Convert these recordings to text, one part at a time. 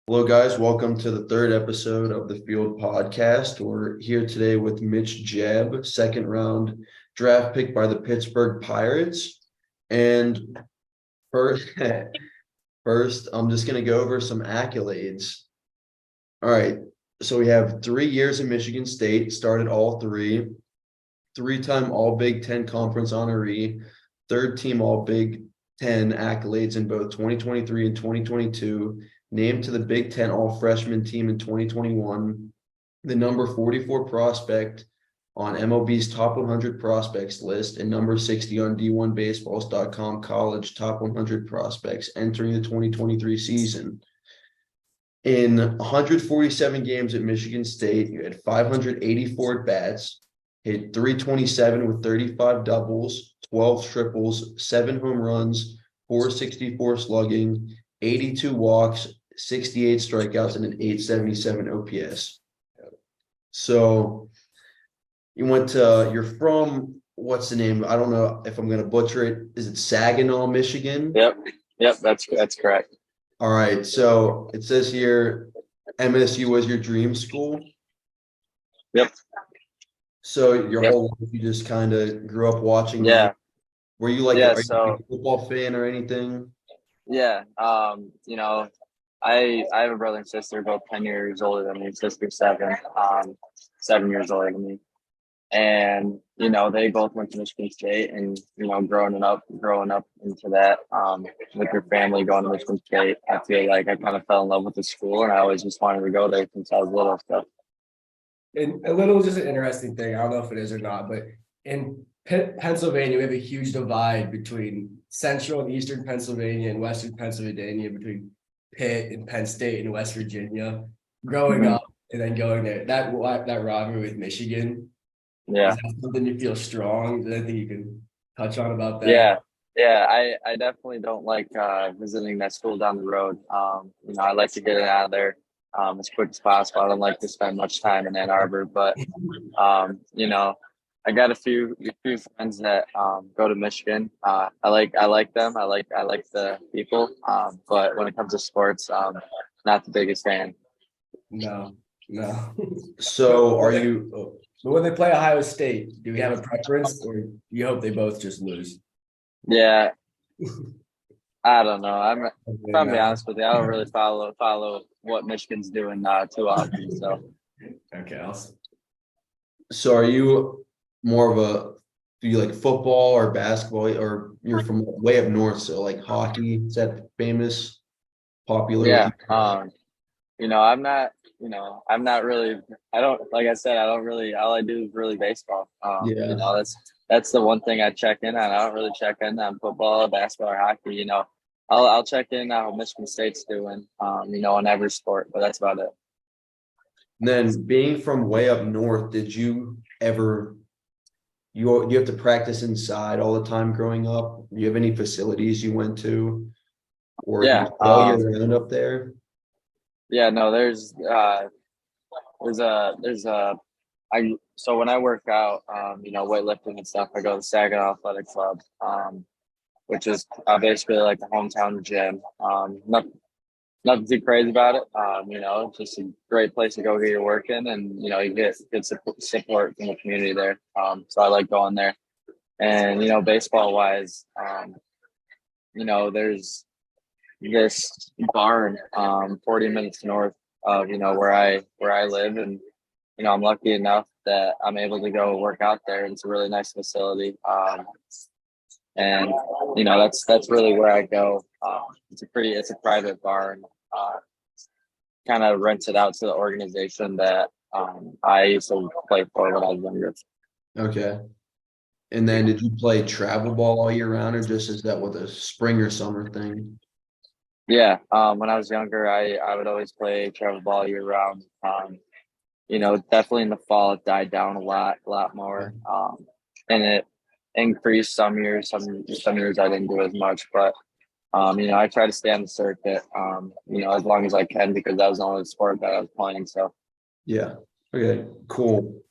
Hello, guys. Welcome to the third episode of the Field Podcast. We're here today with Mitch Jebb, second round draft pick by the Pittsburgh Pirates. And first, first, I'm just going to go over some accolades. All right. So we have 3 years in Michigan State, started all three, three-time All Big Ten Conference honoree, third team All Big Ten accolades in both 2023 and 2022. Named to the Big Ten All-Freshman team in 2021, the number 44 prospect on MLB's top 100 prospects list, and number 60 on D1Baseballs.com college top 100 prospects entering the 2023 season. In 147 games at Michigan State, you had 584 at-bats, hit 327 with 35 doubles, 12 triples, 7 home runs, 464 slugging, 82 walks, 68 strikeouts, and an 877 OPS. So you're from, what's the name? I don't know if I'm going to butcher it. Is it Saginaw, Michigan? Yep, that's correct. All right. So it says here MSU was your dream school. Yep. So your whole life you just kind of grew up watching. Yeah. Were you like, Yeah, are you a football fan or anything? Yeah. I have a brother and sister, both 10 years older than me, sister 7 years older than me. And, they both went to Michigan State and, growing up into that, with your family going to Michigan State, I feel like I kind of fell in love with the school and I always just wanted to go there since I was little. So. And a little just an interesting thing. I don't know if it is or not, but in Pennsylvania, we have a huge divide between central and eastern Pennsylvania and western Pennsylvania, between Pitt and Penn State and West Virginia. Growing up and then going there, that rivalry with Michigan. Yeah. Is that something you feel strong? Is there anything you can touch on about that? Yeah. I definitely don't like visiting that school down the road. I like to get it out of there as quick as possible. I don't like to spend much time in Ann Arbor, but I got a few friends that go to Michigan. I like them. I like the people. But when it comes to sports, not the biggest fan. No. So are you? But when they play Ohio State, do we have a preference, or do you hope they both just lose? Yeah, I don't know. If I'm be honest with you, I don't really follow what Michigan's doing too often. So. Okay, awesome. So are you more of do you like football or basketball, or you're from way up north, so like hockey, is that famous, popular? Yeah. I'm not really, I don't, like I said, I don't really, all I do is really baseball. Yeah. That's the one thing I check in on. I don't really check in on football, basketball, or hockey. I'll check in on how Michigan State's doing, in every sport, but that's about it. And then being from way up north, did you ever you have to practice inside all the time growing up? Do you have any facilities you went to, or Yeah. all year round up there? Yeah, no, so when I work out, weightlifting and stuff, I go to the Saginaw Athletic Club, which is basically like the hometown gym. Nothing too crazy about it. It's just a great place to go get your work in, and you get good support from the community there. So I like going there. And baseball wise, there's this barn 40 minutes north of where I live, and I'm lucky enough that I'm able to go work out there. It's a really nice facility, and that's really where I go. It's a private barn, kind of rented out to the organization that I used to play for when I was younger. Okay. And then did you play travel ball all year round, or just is that with a spring or summer thing? Yeah, when I was younger, I would always play travel ball year round. Definitely in the fall it died down a lot more, and it increased some years. Some years I didn't do as much, but I try to stay on the circuit, as long as I can, because that was the only sport that I was playing. So. Yeah. Okay, cool.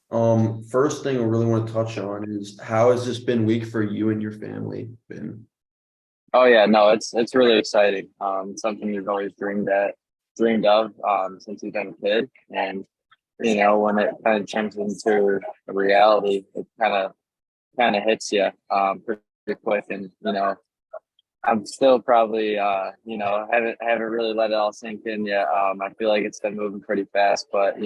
First thing I really want to touch on is, how has this been week for you and your family been? Oh yeah, no, it's really exciting. Something you've always dreamed dreamed of since he's been a kid. And when it kind of turns into a reality, it kind of hits you pretty quick. And I'm still probably haven't really let it all sink in yet. I feel like it's been moving pretty fast, but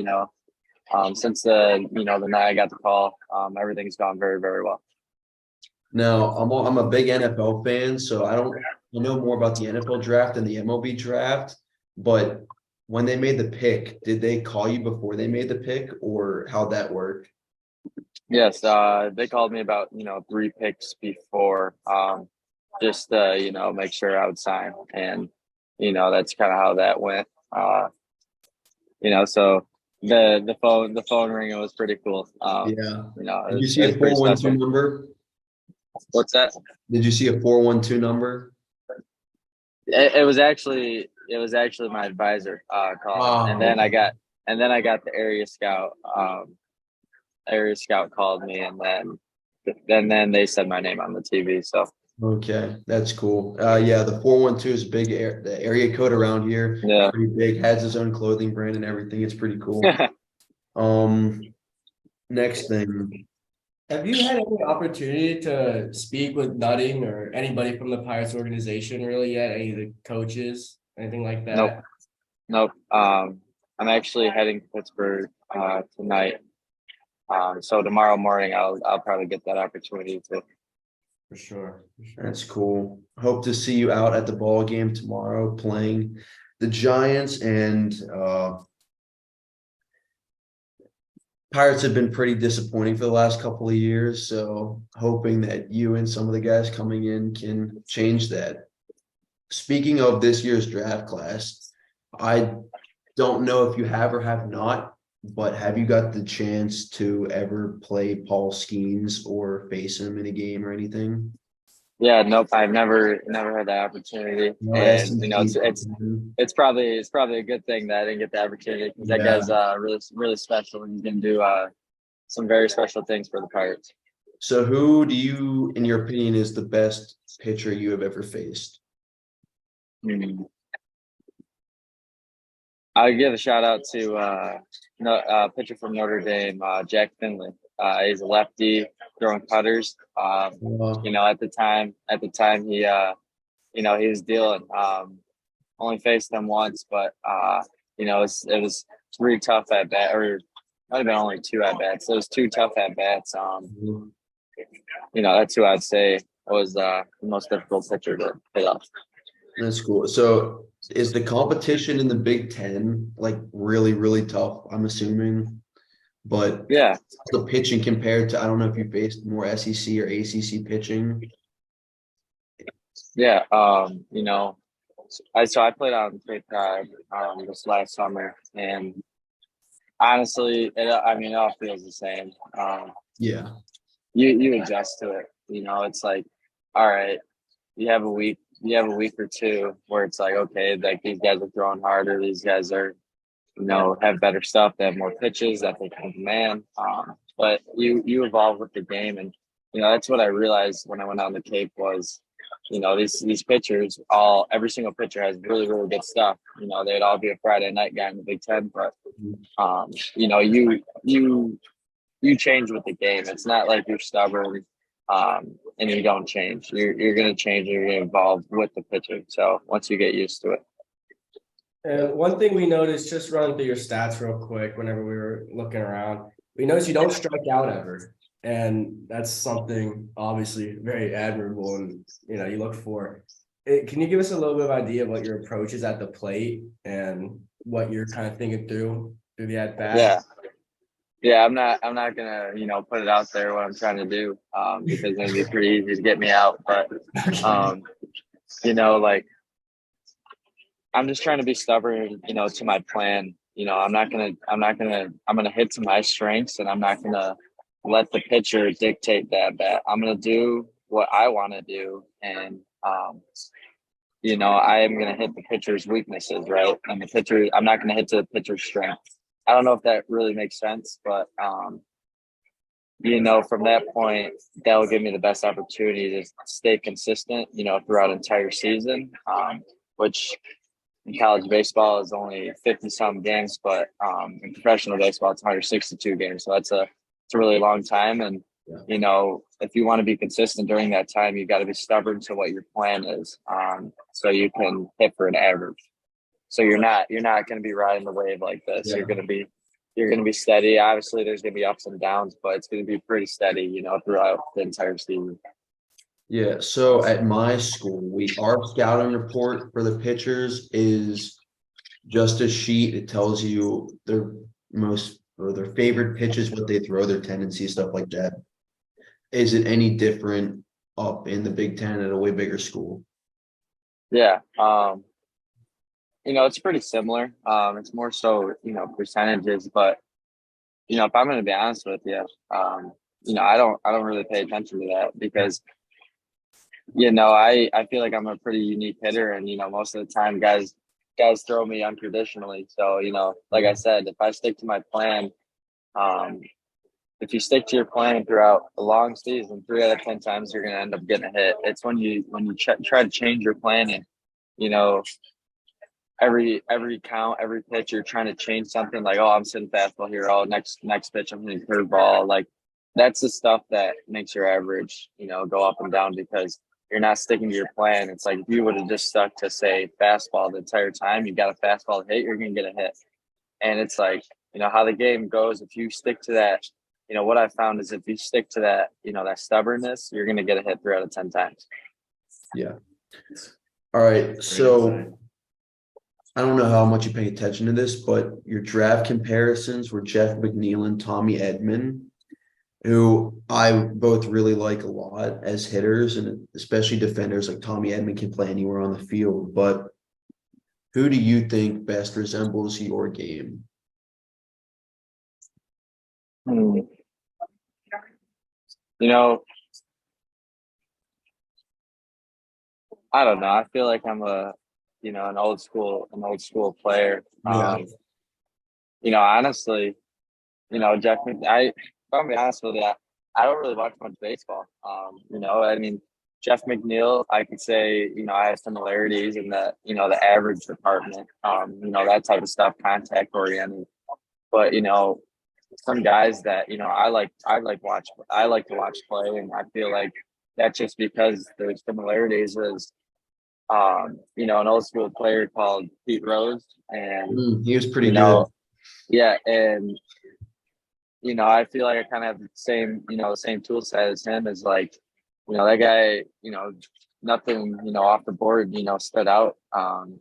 since the night I got the call, everything's gone very, very well. Now, I'm a big NFL fan, so I know more about the NFL draft than the MLB draft. But when they made the pick, did they call you before they made the pick, or how'd that work? Yes, they called me about 3 picks before, just to make sure I would sign, and that's kind of how that went. So the phone ringing was pretty cool. Yeah. It Did you was, see it a was pretty 412 special. number? What's that? Did you see a 412 number? It was actually my advisor calling, and Oh, then I okay. got the area scout. Area scout called me, and then they said my name on the TV. So Okay, that's cool. Yeah, the 412 is big. The area code around here, yeah. pretty big. Has its own clothing brand and everything. It's pretty cool. Next thing. Have you had any opportunity to speak with Nutting or anybody from the Pirates organization really yet? Any of the coaches, anything like Nope. that? Nope. I'm actually heading to Pittsburgh tonight. So tomorrow morning I'll probably get that opportunity to. For sure. That's cool. Hope to see you out at the ball game tomorrow playing the Giants. And Pirates have been pretty disappointing for the last couple of years. So hoping that you and some of the guys coming in can change that. Speaking of this year's draft class, I don't know if you have or have not, but have you got the chance to ever play Paul Skeens or face him in a game or anything? Yeah, nope. I've never had that opportunity, No and SEC. it's probably a good thing that I didn't get the opportunity because that Yeah. guy's really really special, and he can do some very special things for the Pirates. So who do you, in your opinion, is the best pitcher you have ever faced? Hmm. I give a shout out to pitcher from Notre Dame, Jack Finley. He's a lefty throwing cutters. At the time he was dealing. Only faced them once, but it was 3 tough at bat, or might have been only 2 at bats. It was 2 tough at bats. That's who I'd say was the most difficult pitcher to hit off. That's cool. So is the competition in the Big Ten like really, really tough? I'm assuming, but Yeah, the pitching compared to, I don't know if you faced more SEC or ACC pitching. yeah. I played on Cape Cod this last summer, and honestly, it all feels the same. Yeah. You adjust to it. It's like, all right, you have a week or two where it's like, okay, like these guys are throwing harder, these guys are, have better stuff, they have more pitches that they can command. But you evolve with the game, and that's what I realized when I went on the Cape was, these pitchers, every single pitcher has really really good stuff. They'd all be a Friday night guy in the Big Ten, but you change with the game. It's not like you're stubborn and you don't change. You're going to change. You're going to evolve with the pitching. So once you get used to it. And one thing we noticed, just running through your stats real quick, whenever we were looking around, we noticed you don't strike out ever. And that's something obviously very admirable and, you look for. Can you give us a little bit of idea of what your approach is at the plate and what you're kind of thinking through the at bat? Yeah. Yeah, I'm not gonna, put it out there what I'm trying to do, because it'd be pretty easy to get me out. But like I'm just trying to be stubborn, to my plan. I'm gonna hit to my strengths, and I'm not gonna let the pitcher dictate that bat. I'm gonna do what I want to do, and I am gonna hit the pitcher's weaknesses, right? And I'm not gonna hit to the pitcher's strength. I don't know if that really makes sense, but from that point, that will give me the best opportunity to stay consistent, throughout entire season, which in college baseball is only 50 some games, but in professional baseball, it's 162 games. So it's a really long time. And, you know, if you want to be consistent during that time, you got to be stubborn to what your plan is. So you can hit for an average. So you're not going to be riding the wave like this. Yeah. You're going to be steady. Obviously there's going to be ups and downs, but it's going to be pretty steady, you know, throughout the entire season. Yeah, so at my school, our scouting report for the pitchers is just a sheet. It tells you their most or their favorite pitches, what they throw, their tendencies, stuff like that. Is it any different up in the Big Ten at a way bigger school? Yeah. You know, it's pretty similar. It's more so, you know, percentages, but you know, if I'm going to be honest with you, you know, I don't really pay attention to that because, you know, I feel like I'm a pretty unique hitter, and you know, most of the time, guys throw me unconditionally. So you know, like I said, if I stick to my plan, um, if you stick to your plan throughout a long season, 3 out of 10 times you're going to end up getting a hit. It's when you try to change your plan and you know every count, every pitch, you're trying to change something like, oh, I'm sitting fastball here. Oh, next pitch, I'm hitting curveball. Like that's the stuff that makes your average, you know, go up and down because you're not sticking to your plan. It's like if you would have just stuck to say fastball the entire time, you got a fastball to hit, you're going to get a hit. And it's like, you know, how the game goes. If you stick to that, you know, what I found is if you stick to that, you know, that stubbornness, you're going to get a hit 3 out of 10 times. Yeah. All right. So I don't know how much you pay attention to this, but your draft comparisons were Jeff McNeil and Tommy Edman, who I both really like a lot as hitters and especially defenders. Like Tommy Edman can play anywhere on the field, but who do you think best resembles your game? You know, I don't know. I feel like I'm you know, an old school player. Yeah. You know, honestly, you know, if I'm be honest with you, I don't really watch much baseball. You know, I mean, Jeff McNeil, I could say, you know, I have similarities in the, you know, the average department, you know, that type of stuff, contact oriented. But, you know, some guys that, you know, I like to watch play, and I feel like that's just because there's similarities is you know, an old school player called Pete Rose, and He was pretty you good. know, yeah, and you know, I feel like I kind of have the same, you know, the same tool set as him. Is like, you know, that guy, you know, nothing, you know, off the board, you know, stood out.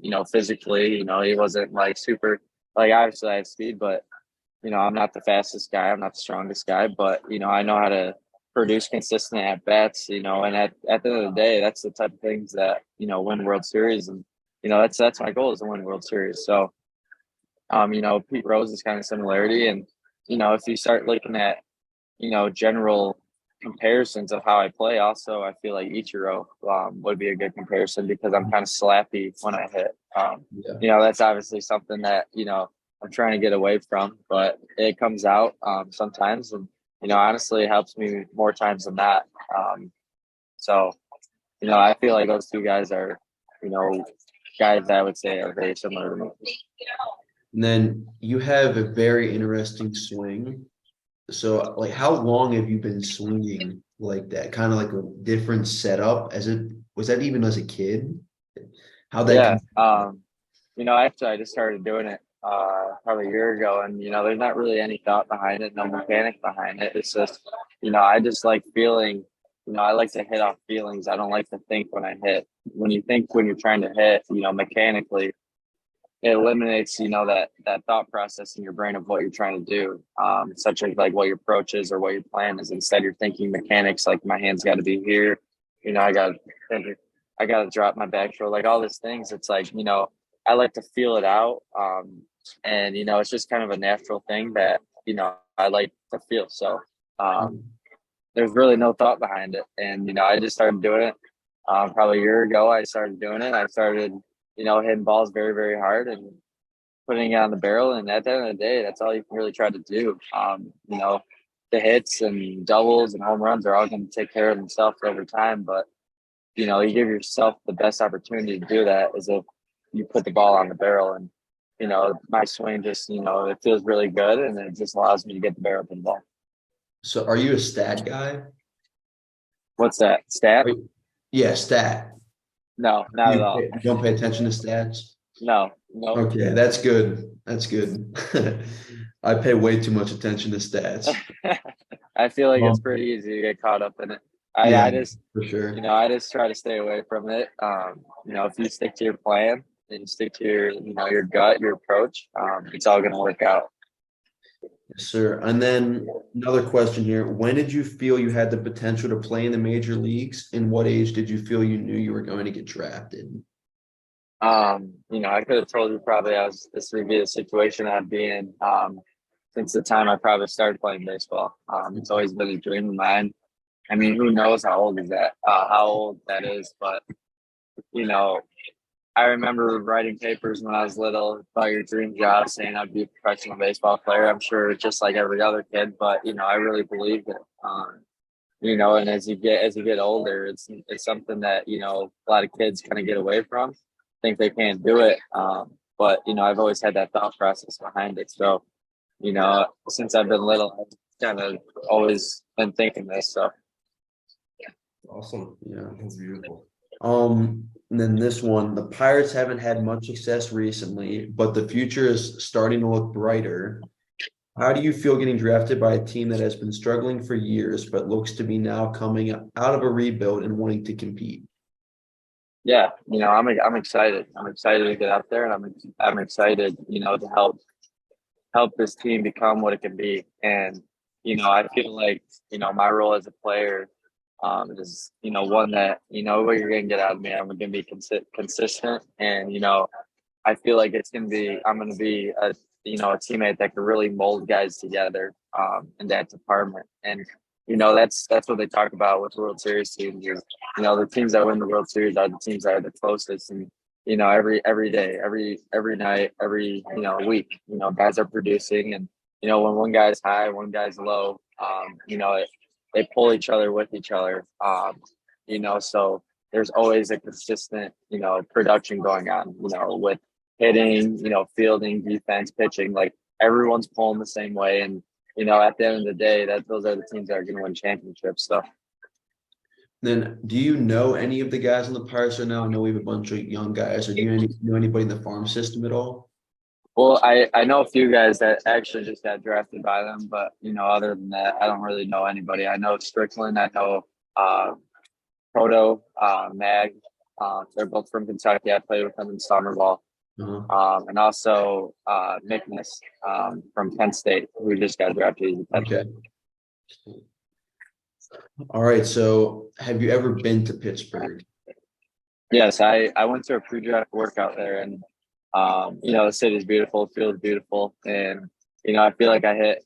You know, physically, you know, he wasn't like super. Like obviously, I have speed, but you know, I'm not the fastest guy. I'm not the strongest guy, but you know, I know how to produce consistent at bats. You know, and at the end of the day, that's the type of things that you know win World Series, and you know, that's my goal is to win World Series. So, you know, Pete Rose is kind of similarity, and you know, if you start looking at you know general comparisons of how I play, also I feel like Ichiro would be a good comparison because I'm kind of slappy when I hit. Yeah. You know, that's obviously something that you know I'm trying to get away from, but it comes out sometimes, and you know, honestly, it helps me more times than not. So, you know, I feel like those two guys are, you know, guys that I would say are very similar to me. And then you have a very interesting swing. So, like, how long have you been swinging like that? Kind of like a different setup. Was that even as a kid? How that? Yeah. You know, actually, I just started doing it probably a year ago, and you know, there's not really any thought behind it, no mechanic behind it. It's just, you know, I just like feeling. You know, I like to hit off feelings. I don't like to think when I hit. When you think when you're trying to hit, you know, mechanically, it eliminates, you know, that thought process in your brain of what you're trying to do, such as like what your approach is or what your plan is. Instead, you're thinking mechanics, like my hands got to be here. You know, I got to drop my back throw, like all these things. It's like, you know, I like to feel it out. And, you know, it's just kind of a natural thing that, you know, I like to feel. So there's really no thought behind it. And, you know, I just started doing it probably a year ago. I started doing it. I started, you know, hitting balls very, very hard and putting it on the barrel. And at the end of the day, that's all you can really try to do. You know, the hits and doubles and home runs are all going to take care of themselves over time. But, you know, you give yourself the best opportunity to do that is if you put the ball on the barrel, and my swing just it feels really good, and it just allows me to get the barrel to the ball. So are you a stat guy? What's that, stat? Yeah, stat. No, not at all. You don't pay attention to stats? No. Okay, that's good. That's good. I pay way too much attention to stats. I feel like it's Um, pretty easy to get caught up in it. yeah, I just for sure. I just try to stay away from it. If you stick to your plan and you stick to your gut, your approach, it's all going to work out. Yes, sir. And then another question here. When did you feel you had the potential to play in the major leagues? And what age did you feel you knew you were going to get drafted? I could have told you probably this would be the situation I'd be in since the time I probably started playing baseball. It's always been a dream of mine. I mean, who knows how old that is, but I remember writing papers when I was little about your dream job, saying I'd be a professional baseball player. I'm sure just like every other kid, but I really believed it. And as you get older, it's something that a lot of kids kind of get away from, think they can't do it. But I've always had that thought process behind it. So since I've been little, I've kind of always been thinking this. So Awesome. Yeah. That's beautiful. And then this one, the Pirates haven't had much success recently, but the future is starting to look brighter. How do you feel getting drafted by a team that has been struggling for years, but looks to be now coming out of a rebuild and wanting to compete? yeah, I'm excited. I'm excited to get out there, and I'm excited, to help this team become what it can be. And I feel like my role as a player is one that what you're gonna get out of me. I'm gonna be consistent, and I feel like I'm gonna be a teammate that can really mold guys together in that department. And that's what they talk about with World Series teams. Is the teams that win the World Series are the teams that are the closest. And every day, every night, every week, guys are producing. And when one guy's high, one guy's low, they pull each other with each other. So there's always a consistent production going on. With hitting, fielding, defense, pitching, like everyone's pulling the same way. And at the end of the day, those are the teams that are going to win championships. So. Then, do you know any of the guys on the Pirates right now? I know we have a bunch of young guys. Or do you know anybody in the farm system at all? Well, I know a few guys that actually just got drafted by them, but other than that, I don't really know anybody. I know Strickland. I know Proto, Mag. They're both from Kentucky. I played with them in summer ball. And also Mickness from Penn State, who just got drafted. Okay. All right. So, have you ever been to Pittsburgh? Yes, I went to a pre-draft workout there, and the city's beautiful, the field's beautiful, and I feel like I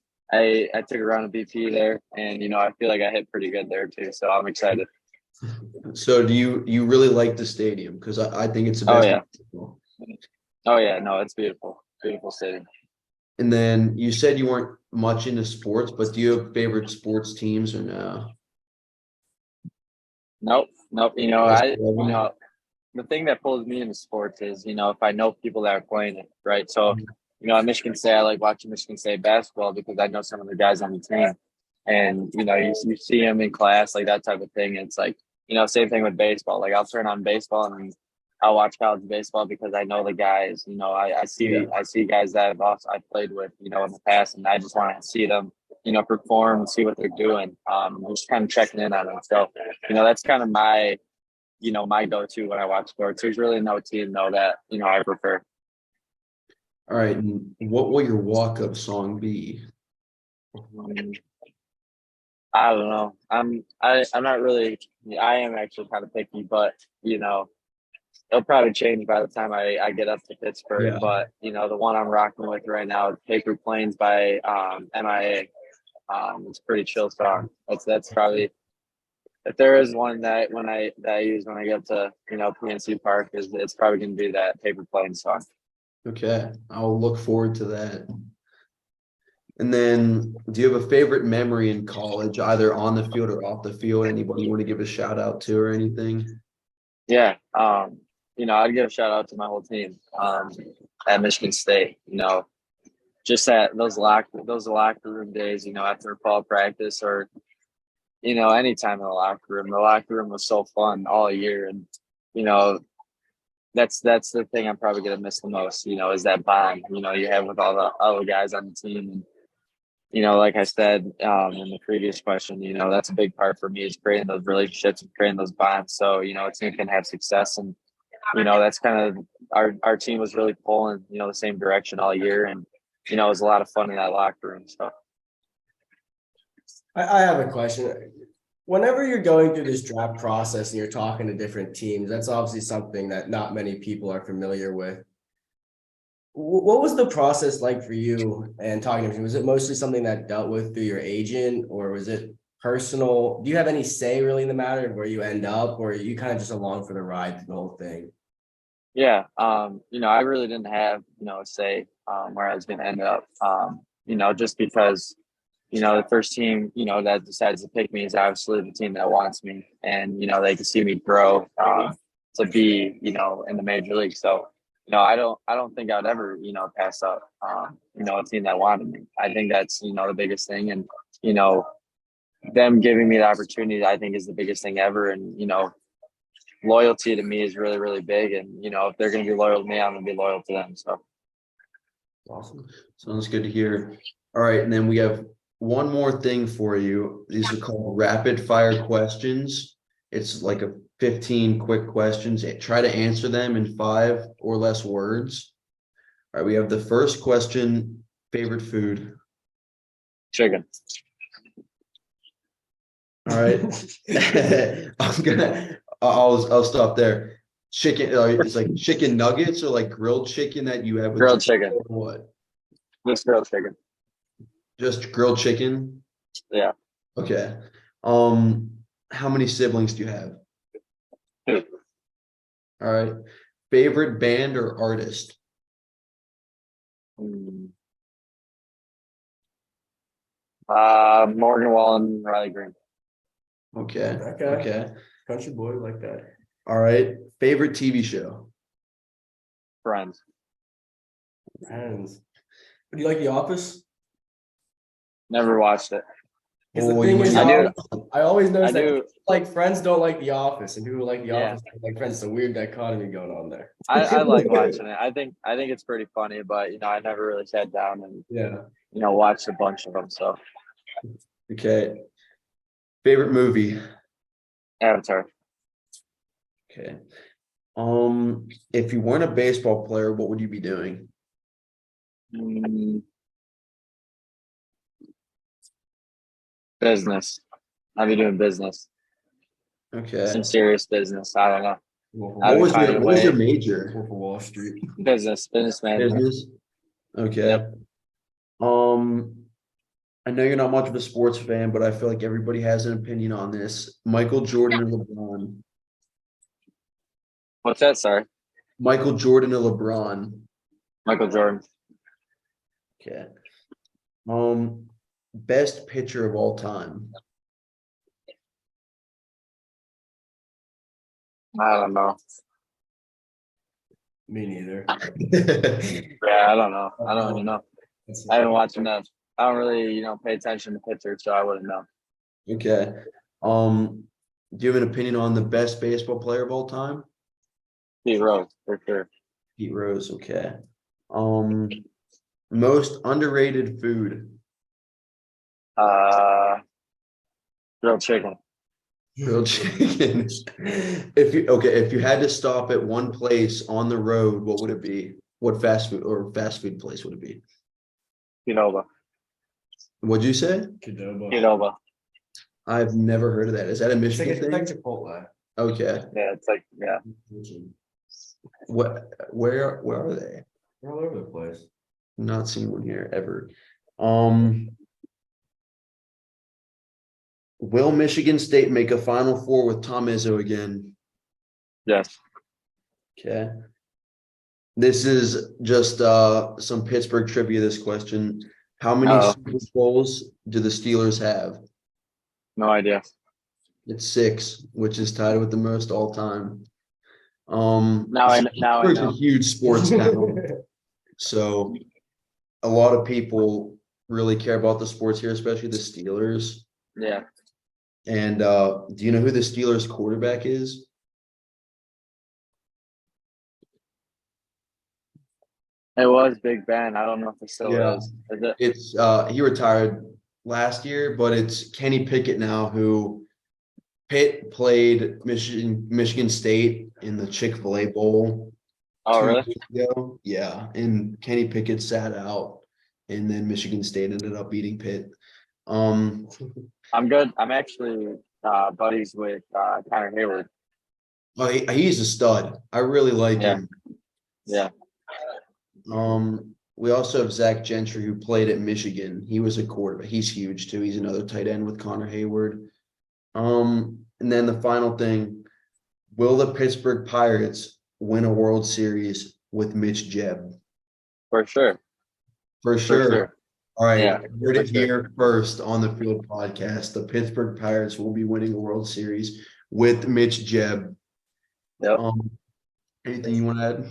took a round of BP there, and I feel like I hit pretty good there too. So I'm excited. So, do you really like the stadium? Because I think it's the Oh best. yeah. Oh yeah, no, it's beautiful. Beautiful city. And then you said you weren't much into sports, but do you have favorite sports teams or no? Nope. Yes, The thing that pulls me into sports is, if I know people that are playing it, right? So, at Michigan State, I like watching Michigan State basketball because I know some of the guys on the team. And, you see them in class, like that type of thing. It's like, same thing with baseball. Like I'll turn on baseball and I'll watch college baseball because I know the guys. I see guys that I played with, in the past, and I just want to see them, perform and see what they're doing. Just kind of checking in on them. So, that's kind of my go-to when I watch sports. There's really no team though that I prefer. All right. And what will your walk-up song be? I don't know. I'm not really. I am actually kind of picky, but it'll probably change by the time I get up to Pittsburgh. Yeah. But the one I'm rocking with right now is "Paper Planes" by MIA. It's a pretty chill song. That's probably, if there is one that I use when I get to PNC Park, it's probably going to be that "Paper Planes" song. Okay. I'll look forward to that. And then, do you have a favorite memory in college, either on the field or off the field? Anybody you want to give a shout out to or anything? Yeah. I'd give a shout out to my whole team at Michigan State. Just at those locker room days. After fall practice or any time in the locker room. The locker room was so fun all year, and you know that's the thing I'm probably gonna miss the most. Is that bond you have with all the guys on the team. And like I said in the previous question, that's a big part for me is creating those relationships and creating those bonds. So a team can have success, and that's kind of our team was really pulling the same direction all year, and it was a lot of fun in that locker room. So I have a question. Whenever you're going through this draft process and you're talking to different teams, that's obviously something that not many people are familiar with. What was the process like for you and talking to them? Was it mostly something that dealt with through your agent, or was it personal? Do you have any say really in the matter of where you end up, or are you kind of just along for the ride through the whole thing? yeah, I really didn't have a say where I was going to end up. Just because the first team that decides to pick me is obviously the team that wants me, and they can see me grow to be in the major league. So I don't think I'd ever pass up a team that wanted me. I think that's the biggest thing, and them giving me the opportunity I think is the biggest thing ever. And loyalty to me is really, really big, and if they're going to be loyal to me, I'm going to be loyal to them. So Awesome. Sounds good to hear. All right, and then we have one more thing for you. These are called rapid fire questions. It's like a 15 quick questions. Try to answer them in 5 or less words. All right, we have the first question, favorite food. chicken. All right. I'll stop there. Chicken, it's like chicken nuggets or like grilled chicken that you have with Grilled chicken. or what? Just grilled chicken. Just grilled chicken? Yeah. Okay. How many siblings do you have? 2. All right. Favorite band or artist? Morgan Wallen, Riley Green. Okay. Okay. Okay. Country boy like that. All right. Favorite TV show? Friends. Friends. Do you like The Office? Never watched it. Because the Oh, thing you is, might I always notice I that do. people like Friends don't like The Office, and people who like The Yeah. Office don't like Friends. It's a weird dichotomy going on there. I like watching it. I think it's pretty funny, but I never really sat down and Yeah. watched a bunch of them. So Okay. Favorite movie? Avatar. Okay. If you weren't a baseball player, what would you be doing? Business. I'd be doing business. Okay. Some serious business. I don't know. What was your major? Wolf of Wall Street. Business management. Business. Okay. Yep. I know you're not much of a sports fan, but I feel like everybody has an opinion on this. Michael Jordan or LeBron? What's that? Sorry. Michael Jordan or LeBron? Michael Jordan. Okay. Best pitcher of all time? I don't know. Me neither. Yeah, I don't know. I don't even know. I haven't watched enough. I don't really, pay attention to pitchers, so I wouldn't know. Okay. Do you have an opinion on the best baseball player of all time? Pete Rose, for sure. Pete Rose. Okay. Most underrated food? Grilled chicken. Grilled chicken. If you had to stop at one place on the road, what would it be? What fast food place would it be? Qdoba. What'd you say? Qdoba. I've never heard of that. Is that a Michigan It's like thing? Chipotle. Okay. Yeah, it's like, yeah. Where are they? They're all over the place. Not seen one here ever. Will Michigan State make a Final Four with Tom Izzo again? Yes. Okay. This is just some Pittsburgh trivia, this question. How many Super Bowls do the Steelers have? No idea. It's 6, which is tied with the most all time. Now I Pittsburgh's know. a huge sports town, so a lot of people really care about the sports here, especially the Steelers. Yeah. And do you know who the Steelers quarterback is? It was Big Ben. I don't know if it still Yeah. is. Is it? It's he retired last year, but it's Kenny Pickett now, who Pitt played Michigan State in the Chick-fil-A Bowl Oh, really? 2 years ago. Yeah, and Kenny Pickett sat out, and then Michigan State ended up beating Pitt. I'm good. I'm actually buddies with Connor Hayward. Oh, he's a stud. I really like Yeah. him. Yeah. We also have Zach Gentry, who played at Michigan. He was a quarterback. He's huge too. He's another tight end with Connor Hayward. And then the final thing, will the Pittsburgh Pirates win a World Series with Mitch Jebb? For sure. For sure. sure. All right. Yeah, Heard it for sure. here first on the Field Podcast. The Pittsburgh Pirates will be winning a World Series with Mitch Jebb. Yep. Anything you want to add?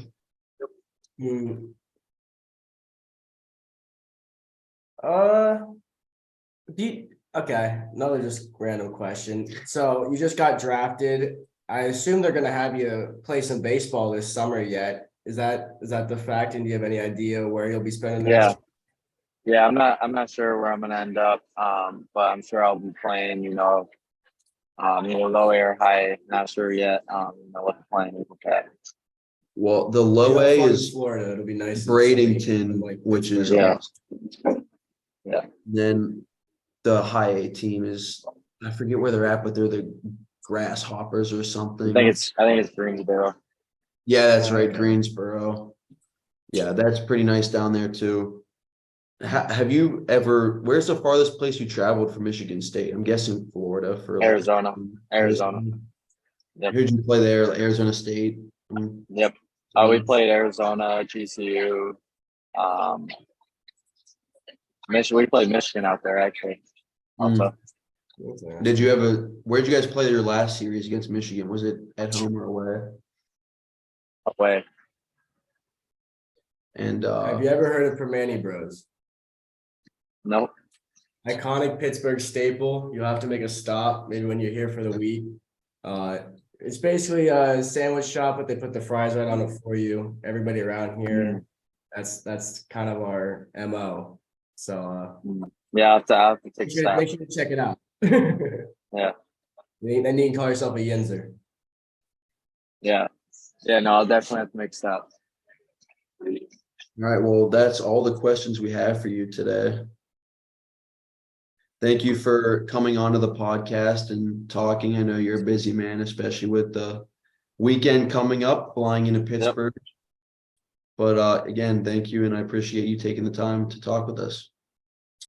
Okay, another just random question. So you just got drafted. I assume they're gonna have you play some baseball this summer yet. Is that the fact? And do you have any idea where you'll be spending the Yeah. next? Yeah, I'm not sure where I'm gonna end up. But I'm sure I'll be playing, low A or high. Not sure yet. What the plan is with that. Well, the low A is Florida. It'll be nice. Bradenton, which is awesome. Yeah. Then the high A team is, I forget where they're at, but they're the Grasshoppers or something. I think it's Greensboro. Yeah, that's right, Okay. Greensboro. Yeah, that's pretty nice down there too. Have you ever? Where's the farthest place you traveled from Michigan State? I'm guessing Florida for Arizona. Yep. Who'd you play there? Arizona State. Yep. We played Arizona, GCU. We played Michigan out there actually. Also. Did you where'd you guys play your last series against Michigan? Was it at home or away? Away. Have And you ever heard of Permane Bros? Nope. Iconic Pittsburgh staple. You'll have to make a stop maybe when you're here for the week. It's basically a sandwich shop, but they put the fries right on it for you. Everybody around here, that's kind of our MO. So yeah, I'll have to take a stop. make sure to check it out. Yeah. Then you can call yourself a Yinzer. Yeah. Yeah, no, I'll definitely have to make a stop. all right, well, that's all the questions we have for you today. Thank you for coming onto the podcast and talking. I know you're a busy man, especially with the weekend coming up, flying into Pittsburgh. Yep. But again, thank you, and I appreciate you taking the time to talk with us.